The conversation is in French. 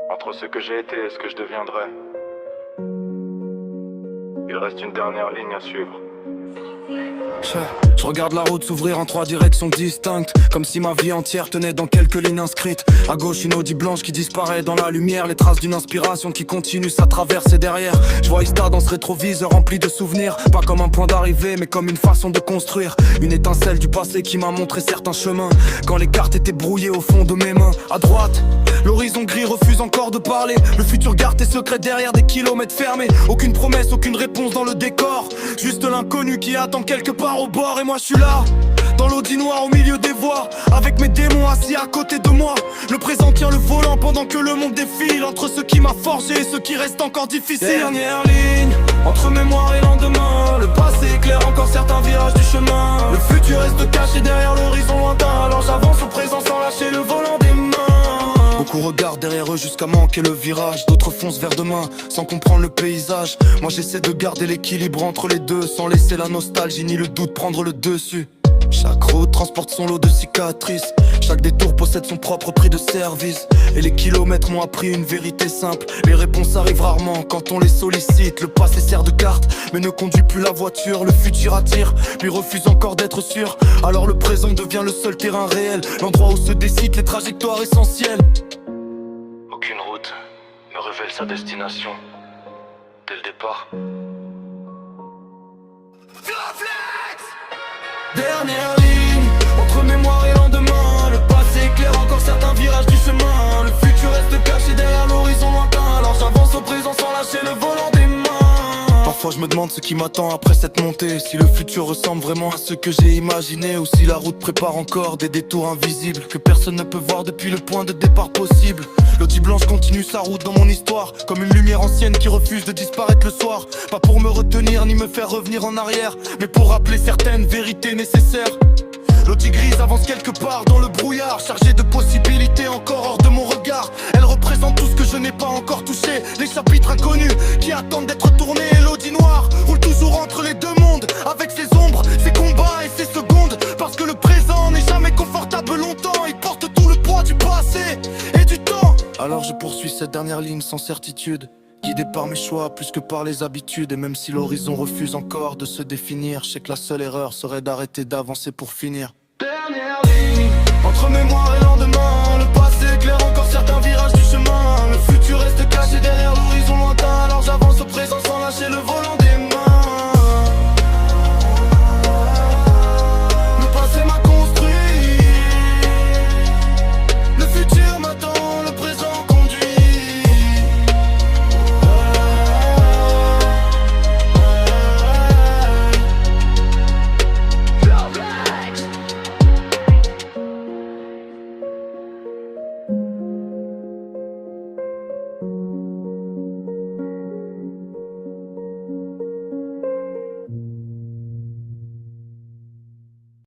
Entre ce que j'ai été et ce que je deviendrai, il reste une dernière ligne à suivre. Je regarde la route s'ouvrir en trois directions distinctes, comme si ma vie entière tenait dans quelques lignes inscrites. À gauche une Audi blanche qui disparaît dans la lumière, les traces d'une inspiration qui continue sa traversée derrière. Je vois Ista dans ce rétroviseur rempli de souvenirs, pas comme un point d'arrivée mais comme une façon de construire. Une étincelle du passé qui m'a montré certains chemins, quand les cartes étaient brouillées au fond de mes mains. À droite, l'horizon gris refuse encore de parler, le futur garde tes secrets derrière des kilomètres fermés. Aucune promesse, aucune réponse dans le décor, juste l'inconnu qui attend quelque part au bord. Et moi je suis là, dans l'Audi noir au milieu des voies, avec mes démons assis à côté de moi. Le présent tient le volant pendant que le monde défile, entre ce qui m'a forgé et ce qui reste encore difficile. Dernière ligne, entre mémoire et lendemain, le passé éclaire encore certains virages du chemin. Le futur reste caché derrière l'horizon lointain, alors j'avance au présent sans lâcher le volant des mains. Beaucoup regardent derrière eux jusqu'à manquer le virage, d'autres foncent vers demain sans comprendre le paysage. Moi j'essaie de garder l'équilibre entre les deux, sans laisser la nostalgie ni le doute prendre le dessus. Chaque route transporte son lot de cicatrices, chaque détour possède son propre prix de service. Et les kilomètres m'ont appris une vérité simple, les réponses arrivent rarement quand on les sollicite. Le passé sert de carte mais ne conduit plus la voiture, le futur attire puis refuse encore d'être sûr. Alors le présent devient le seul terrain réel, l'endroit où se décident les trajectoires essentielles. Aucune route ne révèle sa destination dès le départ. Dernière ligne, entre mémoire et lendemain, le passé éclaire encore certains virages du chemin. Le futur reste caché derrière l'horizon lointain, alors j'avance au présent sans lâcher le volant des mains. Parfois je me demande ce qui m'attend après cette montée, si le futur ressemble vraiment à ce que j'ai imaginé, ou si la route prépare encore des détours invisibles que personne ne peut voir depuis le point de départ possible. L'Audi blanche continue sa route dans mon histoire, comme une lumière ancienne qui refuse de disparaître le soir. Pas pour me retenir ni me faire revenir en arrière, mais pour rappeler certaines vérités nécessaires. L'Audi grise avance quelque part dans le brouillard, chargée de possibilités encore hors de mon regard. Elle représente tout ce que je n'ai pas encore touché, les chapitres inconnus qui attendent d'être tournés. Et l'Audi noir roule toujours entre les deux mondes, avec ses ombres, ses combats et ses secondes. Parce que le présent n'est jamais confortable longtemps, il porte tout le poids du passé et du temps. Alors je poursuis cette dernière ligne sans certitude, guidé par mes choix plus que par les habitudes. Et même si l'horizon refuse encore de se définir, je sais que la seule erreur serait d'arrêter d'avancer pour finir. Dernière ligne, entre mémoire